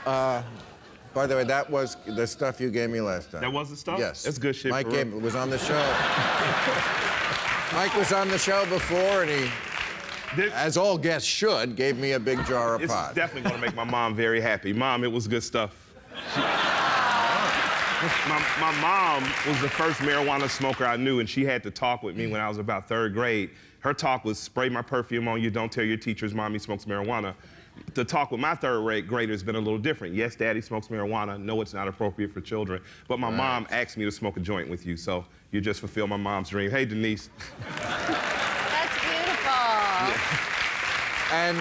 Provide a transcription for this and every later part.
All right. By the way, that was the stuff you gave me last time. That was the stuff? Yes. That's good shit. Mike was on the show. Mike was on the show before, and he, as all guests should, gave me a big jar of pot. It's definitely going to make my mom very happy. Mom, it was good stuff. My mom was the first marijuana smoker I knew, and she had to talk with me when I was about 3rd grade. Her talk was, spray my perfume on you, don't tell your teachers mommy smokes marijuana. The talk with my 3rd grader has been a little different. Yes, daddy smokes marijuana. No, it's not appropriate for children. But my mom asked me to smoke a joint with you, so you just fulfilled my mom's dream. Hey, Denise. That's beautiful. Yeah. And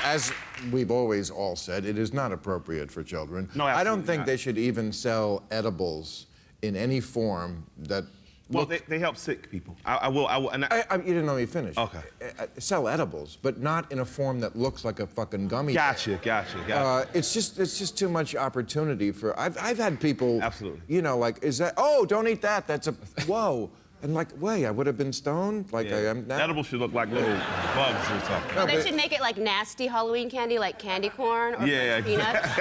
as we've always all said, it is not appropriate for children. No, I don't think not. they should even sell edibles in any form that... Well, they help sick people. I will. And you didn't let me finish. Okay. Sell edibles, but not in a form that looks like a fucking gummy. Gotcha. It's just too much opportunity for... I've had people... Absolutely. You know, like, is that... Oh, don't eat that. That's a... Whoa. And like, wait, I would have been stoned like I am now. Edibles should look like little bugs or something. No, they should make it like nasty Halloween candy, like candy corn or peanuts.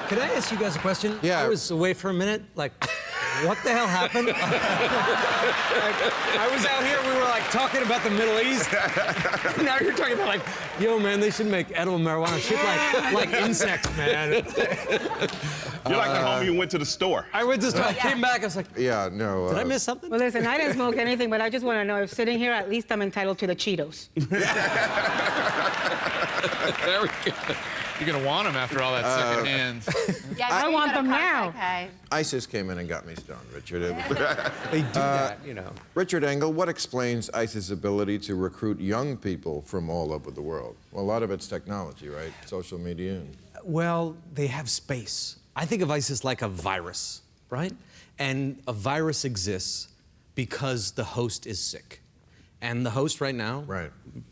Can I ask you guys a question? Yeah. I was away for a minute. Like, what the hell happened? I was out here, we were like talking about the Middle East. Now you're talking about like, yo, man, they should make edible marijuana shit like insects, man. You're like the homie who went to the store. I went to the store, I came back, I was like, yeah, no. did I miss something? Well, listen, I didn't smoke anything, but I just want to know if sitting here, at least I'm entitled to the Cheetos. Very good. You're gonna want them after all that secondhand. Yeah, I want them now. Okay. ISIS came in and got me stoned, Richard. They do that, you know. Richard Engel, what explains ISIS' ability to recruit young people from all over the world? Well, a lot of it's technology, right? Social media. And... Well, they have space. I think of ISIS like a virus, right? And a virus exists because the host is sick. And the host right now,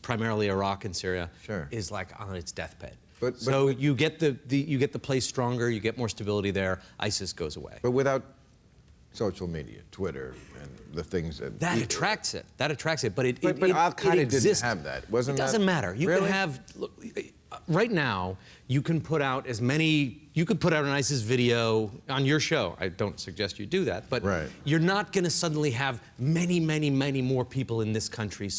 primarily Iraq and Syria, is like on its deathbed. So you get the place stronger, you get more stability there, ISIS goes away. But without social media, Twitter, and the things that... That attracts it. That attracts it. But Al-Qaeda didn't have that. It doesn't matter. You can have... Look, right now, you can put out as many... You could put out an ISIS video on your show. I don't suggest you do that, but you're not going to suddenly have many, many, many more people in this country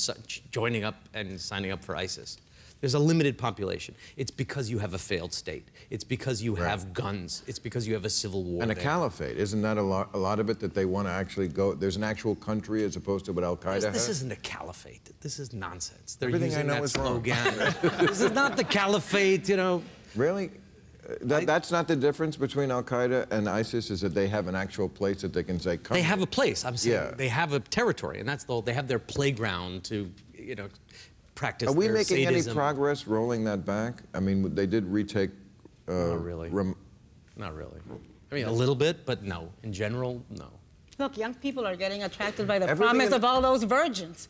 joining up and signing up for ISIS. There's a limited population. It's because you have a failed state. It's because you have guns. It's because you have a civil war. And a caliphate. Isn't that a lot of it that they want to actually go... There's an actual country as opposed to what Al-Qaeda has? This isn't a caliphate. This is nonsense. They're Everything using I know that is slogan. This is not the caliphate, you know. Really? That's not the difference between Al-Qaeda and ISIS, is that they have an actual place that they can say, come They have a place, I'm saying. Yeah. They have a territory, and they have their playground to, you know, practice Are we their making sadism. any progress rolling that back? I mean, they did retake... Not really. Not really. I mean, a little bit, but no. In general, no. Look, young people are getting attracted by the promise of all those virgins.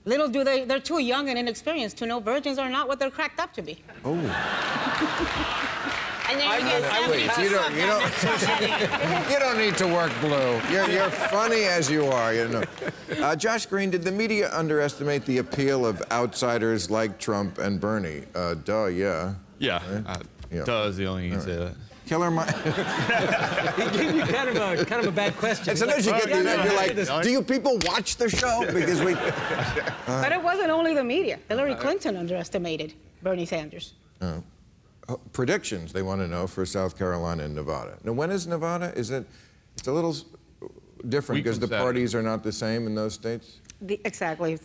Little do they're too young and inexperienced to know virgins are not what they're cracked up to be. Oh. And then you don't need to work blue. You're funny as you are, you know. Josh Green, did the media underestimate the appeal of outsiders like Trump and Bernie? Duh, yeah. Yeah. Duh is the only thing you can say that. Killer Mike. He gave you kind of a bad question. And sometimes you get you're like, do you people watch the show? Because we... But it wasn't only the media. Hillary Clinton underestimated Bernie Sanders. Predictions, they want to know, for South Carolina and Nevada. Now, when is Nevada? It's a little different because the parties are not the same in those states? Exactly.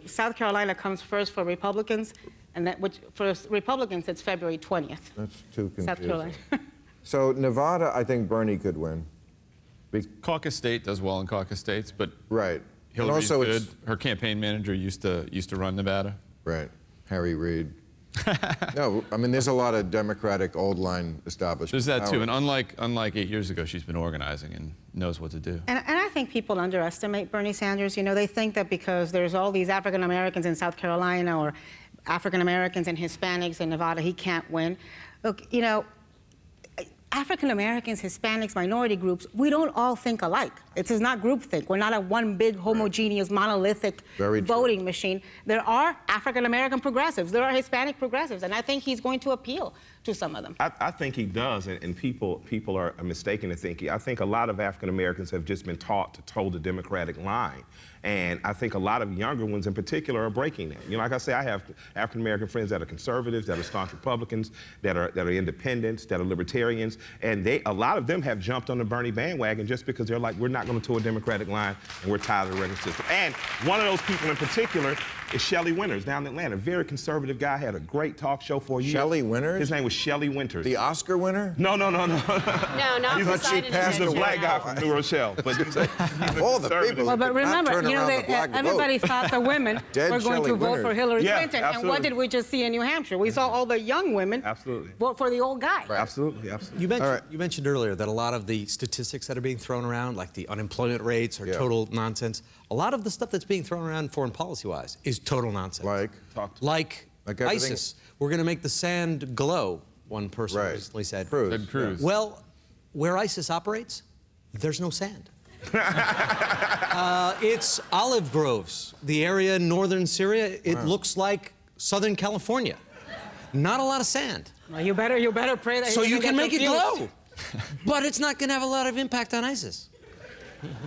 South Carolina comes first for Republicans, and for Republicans, it's February 20th. That's too confusing. South Carolina. So Nevada, I think Bernie could win. Caucus state does well in caucus states, but Hillary's also good. Her campaign manager used to run Nevada. Right, Harry Reid. No, I mean, there's a lot of Democratic old line establishment. There's that too, and unlike 8 years ago, she's been organizing and knows what to do. And I think people underestimate Bernie Sanders. You know, they think that because there's all these African Americans in South Carolina or African Americans and Hispanics in Nevada, he can't win. Look, you know, African Americans, Hispanics, minority groups, we don't all think alike. It is not groupthink. We're not a one big homogeneous, monolithic voting machine. There are African American progressives. There are Hispanic progressives, and I think he's going to appeal to some of them. I think he does, and people are mistaken to think. I think a lot of African Americans have just been taught to toe the Democratic line. And I think a lot of younger ones in particular are breaking that. You know, like I say, I have African American friends that are conservatives, that are staunch Republicans, that are independents, that are libertarians, and a lot of them have jumped on the Bernie bandwagon just because they're like, we're not going to toe a Democratic line, and we're tired of the regular system. And one of those people in particular is Shelley Winters down in Atlanta. Very conservative guy, had a great talk show for you. Shelley Winters? His name was Shelley Winters. The Oscar winner? No. No, not He's a black guy from New Rochelle. But all the people. Well, but remember, you know, everybody thought the women were going to vote for Hillary Clinton. Absolutely. And what did we just see in New Hampshire? We saw all the young women vote for the old guy. Right. Absolutely. You mentioned earlier that a lot of the statistics that are being thrown around, like the unemployment rates, are total nonsense. A lot of the stuff that's being thrown around foreign policy-wise is total nonsense. Like ISIS. We're going to make the sand glow, one person recently said. Ted Cruz. Well, where ISIS operates, there's no sand. It's olive groves. The area in northern Syria, it looks like Southern California. Not a lot of sand. Well, you better pray that. So you can make it glow. But it's not going to have a lot of impact on ISIS.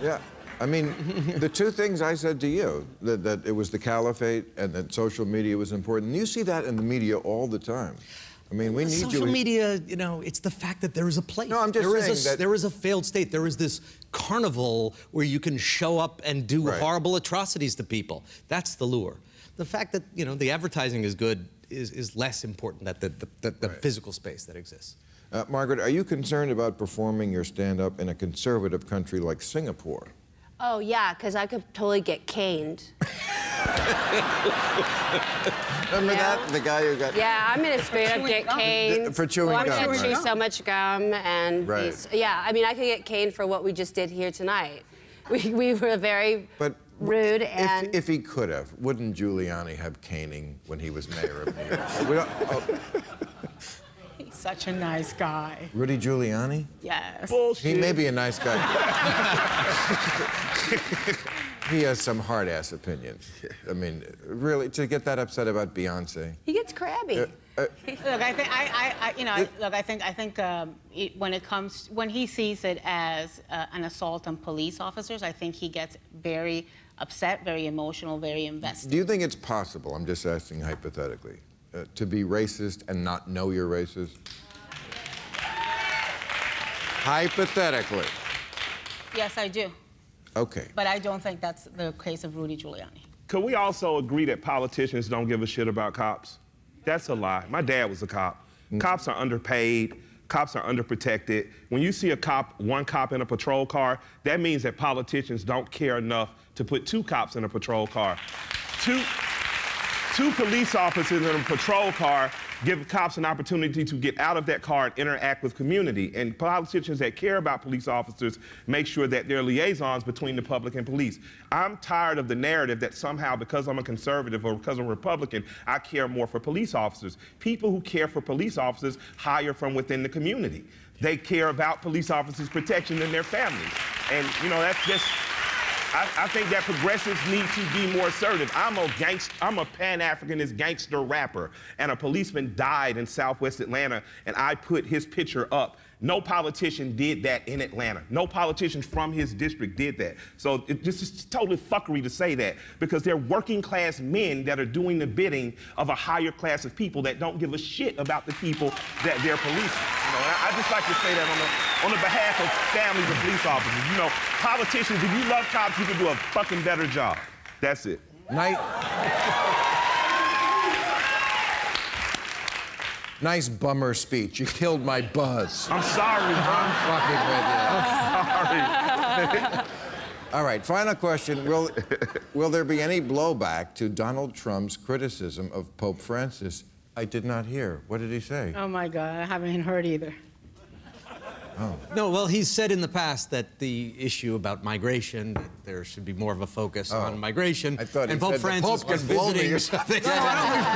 Yeah. I mean, the two things I said to you, that it was the caliphate and that social media was important. You see that in the media all the time. I mean, we need social media, you know, it's the fact that there is a place. No, I'm just saying that there is a failed state. There is this carnival where you can show up and do horrible atrocities to people. That's the lure. The fact that, you know, the advertising is good is less important than the physical space that exists. Margaret, are you concerned about performing your stand-up in a conservative country like Singapore? Oh, yeah, because I could totally get caned. Remember that? The guy who got... Yeah, I'm gonna straight up get caned. For chewing gum, I'm gonna chew so much gum and... Yeah, I mean, I could get caned for what we just did here tonight. We were very rude and... If he could have, wouldn't Giuliani have caning when he was mayor of New York? He's such a nice guy. Rudy Giuliani? Yes. Bullshit. He may be a nice guy. He has some hard-ass opinions. I mean, really, to get that upset about Beyonce. He gets crabby. Look, I think, when he sees it as an assault on police officers, I think he gets very upset, very emotional, very invested. Do you think it's possible, I'm just asking hypothetically, to be racist and not know you're racist? Hypothetically. Yes, I do. Okay. But I don't think that's the case of Rudy Giuliani. Could we also agree that politicians don't give a shit about cops? That's a lie. My dad was a cop. Cops are underpaid. Cops are underprotected. When you see one cop in a patrol car, that means that politicians don't care enough to put two cops in a patrol car. Two police officers in a patrol car give cops an opportunity to get out of that car and interact with community. And politicians that care about police officers make sure that there are liaisons between the public and police. I'm tired of the narrative that somehow because I'm a conservative or because I'm a Republican, I care more for police officers. People who care for police officers hire from within the community. They care about police officers' protection and their families. And, you know, that's just... I think that progressives need to be more assertive. I'm a Pan-Africanist gangster rapper, and a policeman died in Southwest Atlanta, and I put his picture up. No politician did that in Atlanta. No politician from his district did that. So this is totally fuckery to say that, because they're working class men that are doing the bidding of a higher class of people that don't give a shit about the people that they're policing. You know, and I just like to say that on the behalf of families of police officers. You know, politicians, if you love cops, you can do a fucking better job. That's it. Nice bummer speech. You killed my buzz. I'm sorry, bro. I'm fucking with you. I'm sorry. All right, final question. Will there be any blowback to Donald Trump's criticism of Pope Francis? I did not hear. What did he say? Oh, my God. I haven't heard either. No, well, he's said in the past that the issue about migration, that there should be more of a focus on migration. I thought and he Pope said Francis the Pope was can blow me visiting or something. No,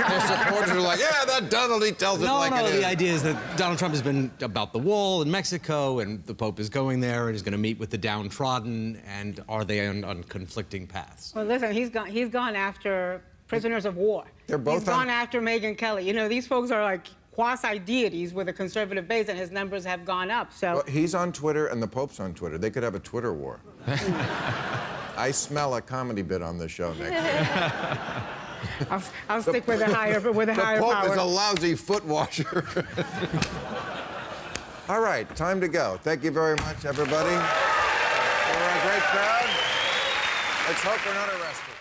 Their supporters are like, yeah, that Donald, he tells it like it is. The idea is that Donald Trump has been about the wall in Mexico, and the Pope is going there and is going to meet with the downtrodden, and are they on conflicting paths? Well, listen, he's gone after prisoners of war. They're both He's gone after Megyn Kelly. You know, these folks are like quasi-deities with a conservative base, and his numbers have gone up, so... Well, he's on Twitter and the Pope's on Twitter. They could have a Twitter war. I smell a comedy bit on this show next year. I'll stick with a higher power. The Pope is a lousy foot washer. All right, time to go. Thank you very much, everybody. We're a great crowd. Let's hope we're not arrested.